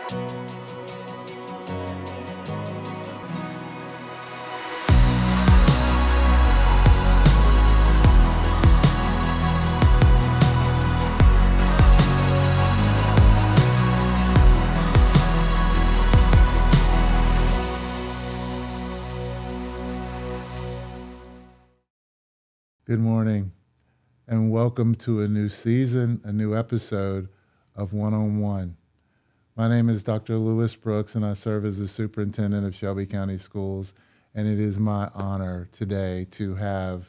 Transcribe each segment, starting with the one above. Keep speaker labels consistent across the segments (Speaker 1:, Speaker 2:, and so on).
Speaker 1: Good morning, and welcome to a new season, a new episode of One-on-One. My name is Dr. Lewis Brooks, and I serve as the superintendent of Shelby County Schools, and it is my honor today to have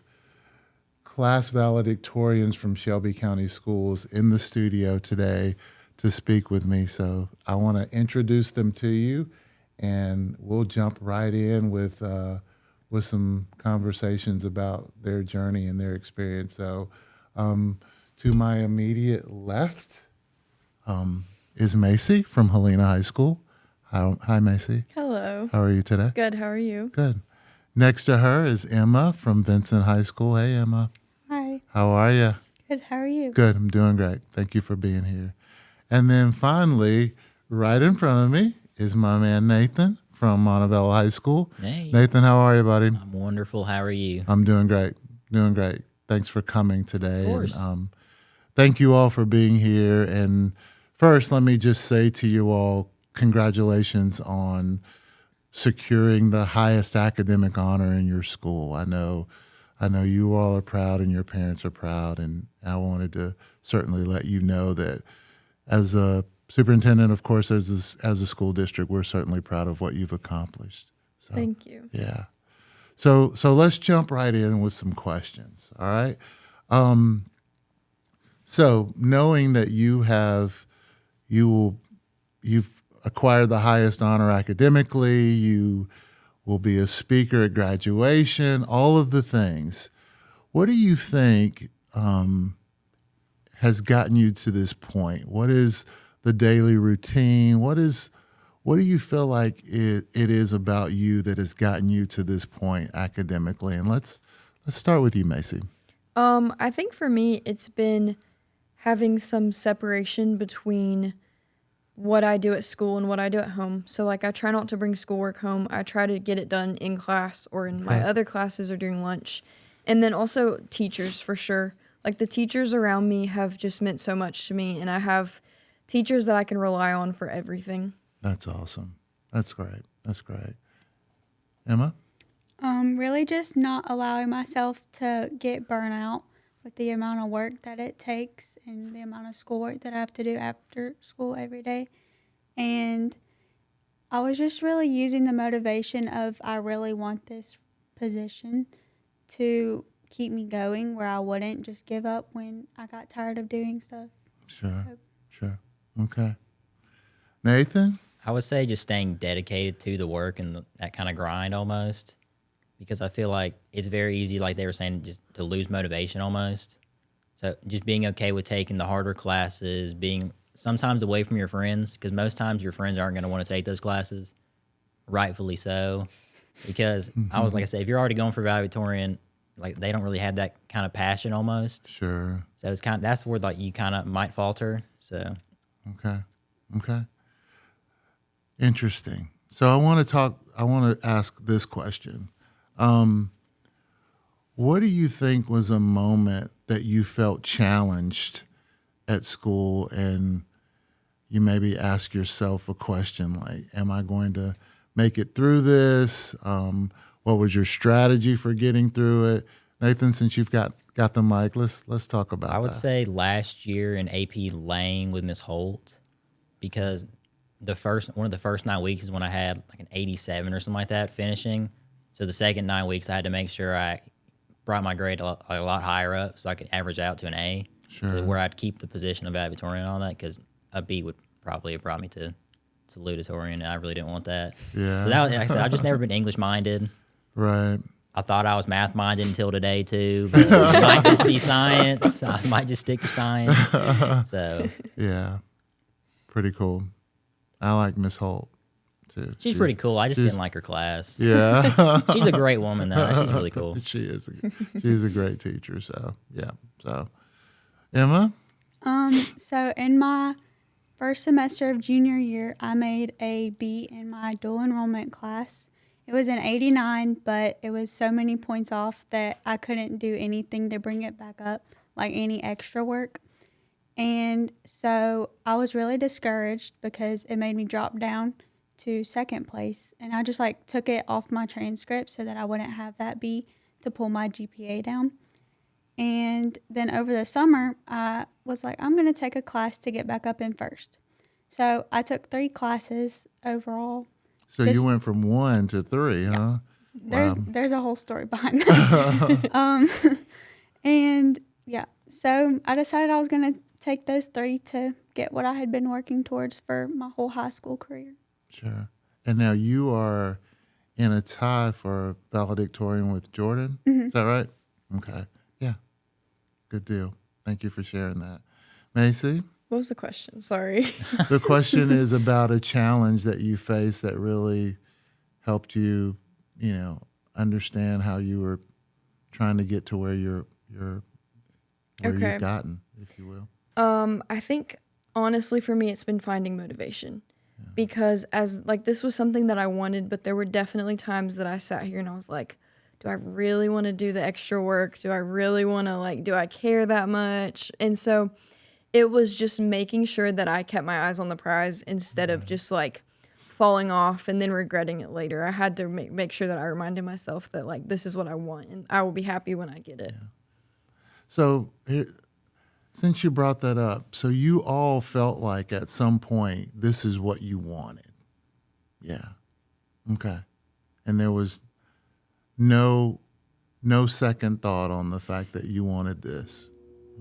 Speaker 1: class valedictorians from Shelby County Schools in the studio today to speak with me. So I want to introduce them to you, and we'll jump right in with some conversations about their journey and their experience. So to my immediate left is Macy from Helena High School. Hi, Macy.
Speaker 2: Hello.
Speaker 1: How are you today?
Speaker 2: Good. How are you?
Speaker 1: Good. Next to her is Emma from Vincent High School. Hey, Emma.
Speaker 3: Hi.
Speaker 1: How are you?
Speaker 3: Good. How are you?
Speaker 1: Good. I'm doing great. Thank you for being here. And then finally, right in front of me is my man Nathan from Montebello High School.
Speaker 4: Hey.
Speaker 1: Nathan, how are you, buddy?
Speaker 4: I'm wonderful. How are you?
Speaker 1: I'm doing great. Doing great. Thanks for coming today.
Speaker 4: Of course.
Speaker 1: And, thank you all for being here. And first, let me just say to you all, congratulations on securing the highest academic honor in your school. I know you all are proud and your parents are proud, and I wanted to certainly let you know that as a superintendent, of course, as a school district, we're certainly proud of what you've accomplished. So,
Speaker 2: Thank you.
Speaker 1: Yeah. So let's jump right in with some questions. All right. So knowing that you've acquired the highest honor academically, you will be a speaker at graduation, all of the things. What do you think has gotten you to this point? What is the daily routine? What do you feel like it is about you that has gotten you to this point academically? And let's start with you, Macy.
Speaker 2: I think for me, it's been having some separation between what I do at school and what I do at home. So, like, I try not to bring schoolwork home. I try to get it done in class or in my other classes or during lunch. And then also teachers, for sure. Like, the teachers around me have just meant so much to me, and I have teachers that I can rely on for everything.
Speaker 1: That's awesome. That's great. That's great. Emma?
Speaker 3: Really just not allowing myself to get burnout with the amount of work that it takes and the amount of schoolwork that I have to do after school every day. And I was just really using the motivation of I really want this position to keep me going, where I wouldn't just give up when I got tired of doing stuff.
Speaker 1: Sure. Okay. Nathan?
Speaker 4: I would say just staying dedicated to the work and that kind of grind almost, because I feel like it's very easy, like they were saying, just to lose motivation almost. So just being okay with taking the harder classes, being sometimes away from your friends, because most times your friends aren't going to want to take those classes, rightfully so, because I was, like I said, if you're already going for valedictorian, like they don't really have that kind of passion almost.
Speaker 1: Sure.
Speaker 4: So it's kind of, that's where like you kind of might falter. So.
Speaker 1: Okay. Interesting. So I want to ask this question. What do you think was a moment that you felt challenged at school and you maybe ask yourself a question like, am I going to make it through this? What was your strategy for getting through it? Nathan, since you've got the mic, let's talk about that.
Speaker 4: I would say last year in AP Lang with Miss Holt, because one of the first 9 weeks is when I had like an 87 or something like that finishing. So the second 9 weeks, I had to make sure I brought my grade a lot higher up so I could average out to an A,
Speaker 1: Sure.
Speaker 4: where I'd keep the position of valedictorian and all that, because a B would probably have brought me to salutatorian, and I really didn't want that.
Speaker 1: Yeah.
Speaker 4: So that, like I said, I've just never been English-minded.
Speaker 1: Right.
Speaker 4: I thought I was math-minded until today, too, but it might just be science. I might just stick to science. So
Speaker 1: Yeah. Pretty cool. I like Miss Holt, too.
Speaker 4: she's pretty cool. I just didn't like her class.
Speaker 1: Yeah.
Speaker 4: She's a great woman, though. She's really cool.
Speaker 1: She's a great teacher. So, yeah. So, Emma?
Speaker 3: So in my first semester of junior year, I made a B in my dual enrollment class. It was an 89, but it was so many points off that I couldn't do anything to bring it back up, like any extra work. And so I was really discouraged because it made me drop down to second place. And I just like took it off my transcript so that I wouldn't have that B to pull my GPA down. And then over the summer, I was like, I'm going to take a class to get back up in first. So I took 3 classes overall.
Speaker 1: So you went from 1 to 3, huh?
Speaker 3: There's a whole story behind that. And yeah, so I decided I was going to take those 3 to get what I had been working towards for my whole high school career.
Speaker 1: Sure. And now you are in a tie for valedictorian with Jordan.
Speaker 3: Mm-hmm.
Speaker 1: Is that right? Okay. Yeah. Good deal. Thank you for sharing that. Macy,
Speaker 2: What was the question? Sorry.
Speaker 1: the question is about a challenge that you faced that really helped you, understand how you were trying to get to where you've gotten, if you will.
Speaker 2: I think honestly for me it's been finding motivation because this was something that I wanted, but there were definitely times that I sat here and I was like, do I really want to do the extra work? Do I really want to do I care that much? And so it was just making sure that I kept my eyes on the prize instead of just falling off and then regretting it later. I had to make sure that I reminded myself that this is what I want and I will be happy when I get it.
Speaker 1: Yeah. So since you brought that up, so you all felt like at some point this is what you wanted. Yeah. Okay. And there was no second thought on the fact that you wanted this.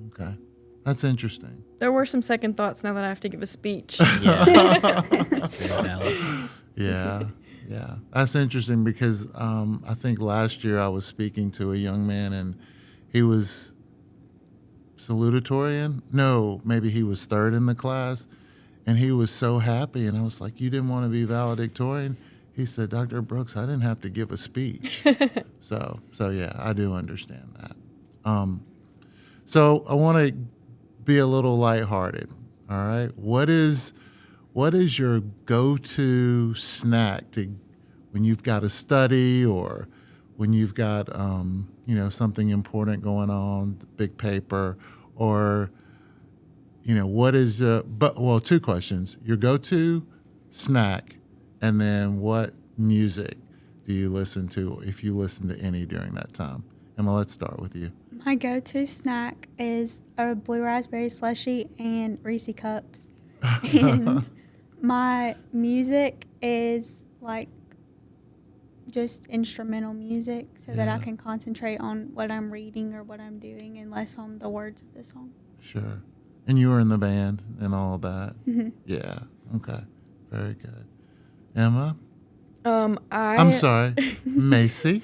Speaker 1: Okay. That's interesting.
Speaker 2: There were some second thoughts now that I have to give a speech.
Speaker 1: Yeah. Yeah. That's interesting because I think last year I was speaking to a young man and he was salutatorian. No, maybe he was third in the class. And he was so happy. And I was like, you didn't want to be valedictorian? He said, Dr. Brooks, I didn't have to give a speech. So yeah, I do understand that. So I want to be a little lighthearted. All right. What is your go-to snack when you've got to study or when you've got, something important going on, big paper, or, what is 2 questions. Your go-to snack, and then what music do you listen to, if you listen to any during that time? Emma, let's start with you.
Speaker 3: My go-to snack is a blue raspberry slushie and Reese Cups. And my music is just instrumental music so that I can concentrate on what I'm reading or what I'm doing and less on the words of the song.
Speaker 1: Sure. And you were in the band and all of that?
Speaker 3: Mm-hmm.
Speaker 1: Yeah. Okay. Very good. Emma?
Speaker 2: I'm
Speaker 1: sorry, Macy?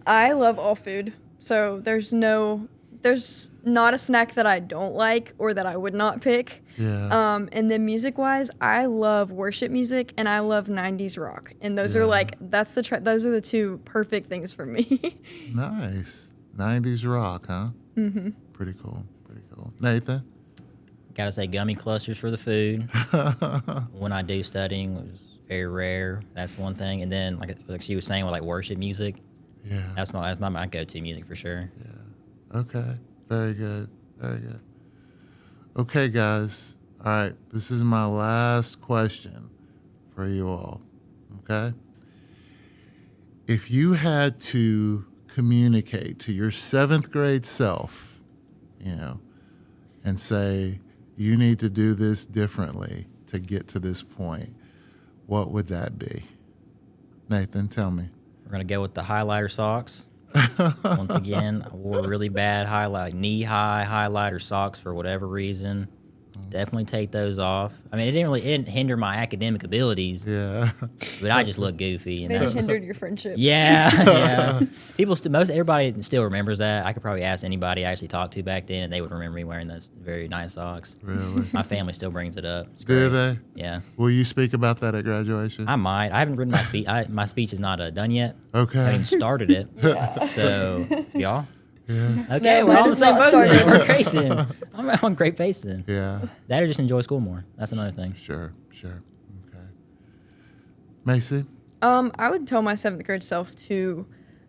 Speaker 2: I love all food. So there's not a snack that I don't like or that I would not pick.
Speaker 1: Yeah.
Speaker 2: And then music-wise, I love worship music and I love 90s rock. And those are those are the 2 perfect things for me.
Speaker 1: Nice. 90s rock, huh? Mm-hmm. Pretty cool. Nathan?
Speaker 4: Gotta say gummy clusters for the food. When I do studying, it was very rare. That's one thing. And then like she was saying with worship music,
Speaker 1: Yeah.
Speaker 4: that's my go-to music for sure.
Speaker 1: Yeah. Okay. Very good. Okay, guys. All right. This is my last question for you all. Okay? If you had to communicate to your 7th grade self, and say, you need to do this differently to get to this point, what would that be? Nathan, tell me.
Speaker 4: We're going to go with the highlighter socks. Once again, I wore really bad knee-high highlighter socks for whatever reason. Definitely take those off. I mean, it didn't hinder my academic abilities.
Speaker 1: Yeah.
Speaker 4: But I just look goofy.
Speaker 2: Maybe it hindered your friendship.
Speaker 4: Yeah. Everybody still remembers that. I could probably ask anybody I actually talked to back then, and they would remember me wearing those very nice socks.
Speaker 1: Really?
Speaker 4: My family still brings it up. It's
Speaker 1: Do
Speaker 4: great.
Speaker 1: they?
Speaker 4: Yeah.
Speaker 1: Will you speak about that at graduation?
Speaker 4: I might. I haven't written my speech. My speech is not done yet. I
Speaker 1: Okay.
Speaker 4: haven't even started it. So, y'all.
Speaker 1: Yeah.
Speaker 4: Okay,
Speaker 2: No,
Speaker 4: we're
Speaker 2: that
Speaker 4: all the
Speaker 2: is
Speaker 4: same
Speaker 2: not
Speaker 4: boat then.
Speaker 2: starting.
Speaker 4: We're great then. I'm on great pace then.
Speaker 1: Yeah.
Speaker 4: That or just enjoy school more. That's another thing.
Speaker 1: Sure. Okay. Macy?
Speaker 2: I would tell my 7th grade self to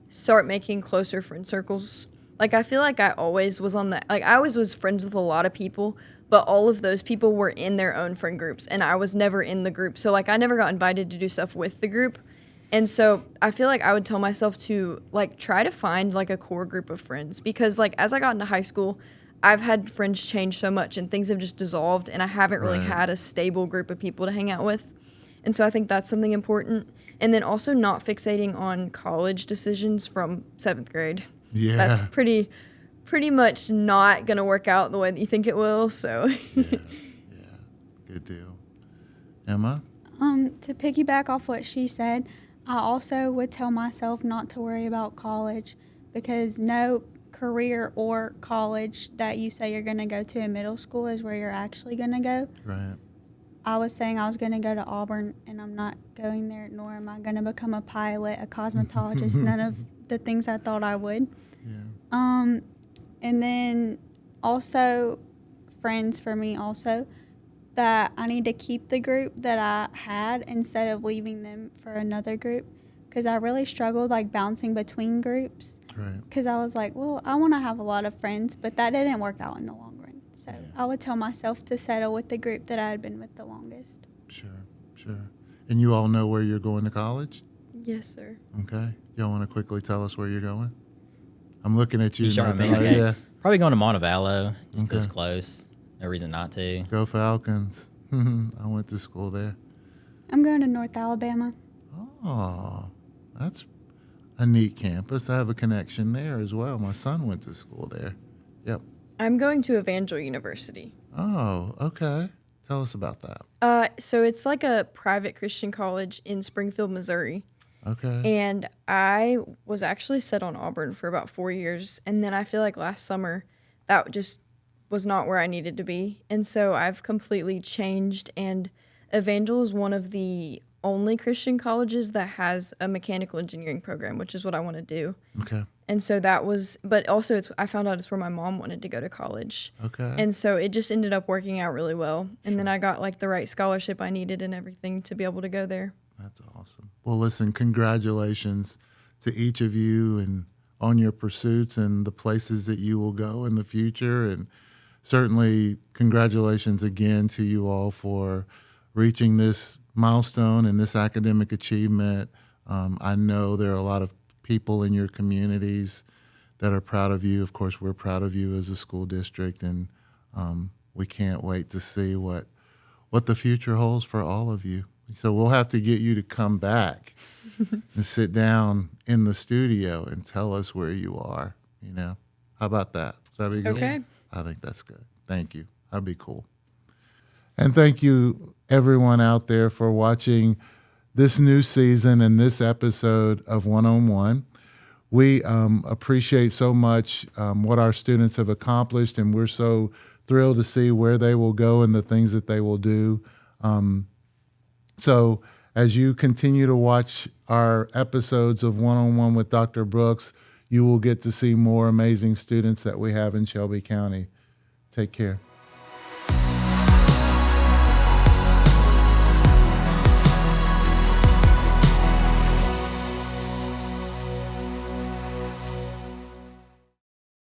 Speaker 2: start making closer friend circles. Like, I feel like I always was on that. Like, I always was friends with a lot of people, but all of those people were in their own friend groups, and I was never in the group. So, like, I never got invited to do stuff with the group. And so I feel like I would tell myself to, like, try to find, like, a core group of friends. Because, like, as I got into high school, I've had friends change so much, and things have just dissolved, and I haven't really
Speaker 1: Right.
Speaker 2: had a stable group of people to hang out with. And so I think that's something important. And then also not fixating on college decisions from 7th grade.
Speaker 1: Yeah.
Speaker 2: That's pretty much not going to work out the way that you think it will. So
Speaker 1: Good deal. Emma?
Speaker 3: To piggyback off what she said, I also would tell myself not to worry about college, because no career or college that you say you're going to go to in middle school is where you're actually going to go.
Speaker 1: Right.
Speaker 3: I was saying I was going to go to Auburn, and I'm not going there, nor am I going to become a pilot, a cosmetologist, none of the things I thought I would.
Speaker 1: Yeah.
Speaker 3: And then also friends for me also, that I need to keep the group that I had instead of leaving them for another group, because I really struggled like bouncing between groups,
Speaker 1: Right.
Speaker 3: because I was like, well, I want to have a lot of friends, but that didn't work out in the long run. So I would tell myself to settle with the group that I had been with the longest.
Speaker 1: Sure. And you all know where you're going to college?
Speaker 2: yes, sir.
Speaker 1: Okay. Y'all want to quickly tell us where you're going? I'm looking at you.
Speaker 4: You sure I
Speaker 1: Nathan,
Speaker 4: mean?
Speaker 1: like, yeah.
Speaker 4: Probably going to Montevallo. Just
Speaker 1: Okay.
Speaker 4: this close. No reason not to.
Speaker 1: Go Falcons. I went to school there.
Speaker 3: I'm going to North Alabama.
Speaker 1: Oh, that's a neat campus. I have a connection there as well. My son went to school there. Yep.
Speaker 2: I'm going to Evangel University.
Speaker 1: Oh, okay. Tell us about that.
Speaker 2: So it's like a private Christian college in Springfield, Missouri.
Speaker 1: Okay.
Speaker 2: And I was actually set on Auburn for about 4 years. And then I feel like last summer, that just was not where I needed to be. And so I've completely changed. And Evangel is one of the only Christian colleges that has a mechanical engineering program, which is what I want to do.
Speaker 1: Okay.
Speaker 2: And so that was, but also I found out it's where my mom wanted to go to college.
Speaker 1: Okay.
Speaker 2: And so it just ended up working out really well. And then I got like the right scholarship I needed and everything to be able to go there.
Speaker 1: That's awesome. Well, listen, congratulations to each of you and on your pursuits and the places that you will go in the future. And certainly congratulations again to you all for reaching this milestone and this academic achievement. I know there are a lot of people in your communities that are proud of you. Of course, we're proud of you as a school district, and we can't wait to see what the future holds for all of you. So we'll have to get you to come back and sit down in the studio and tell us where you are. You know, how about that? Does that be good?
Speaker 2: Okay.
Speaker 1: I think that's good. Thank you. That'd be cool. And thank you, everyone out there, for watching this new season and this episode of One on One. We appreciate so much what our students have accomplished, and we're so thrilled to see where they will go and the things that they will do. So as you continue to watch our episodes of One on One with Dr. Brooks, you will get to see more amazing students that we have in Shelby County. Take care.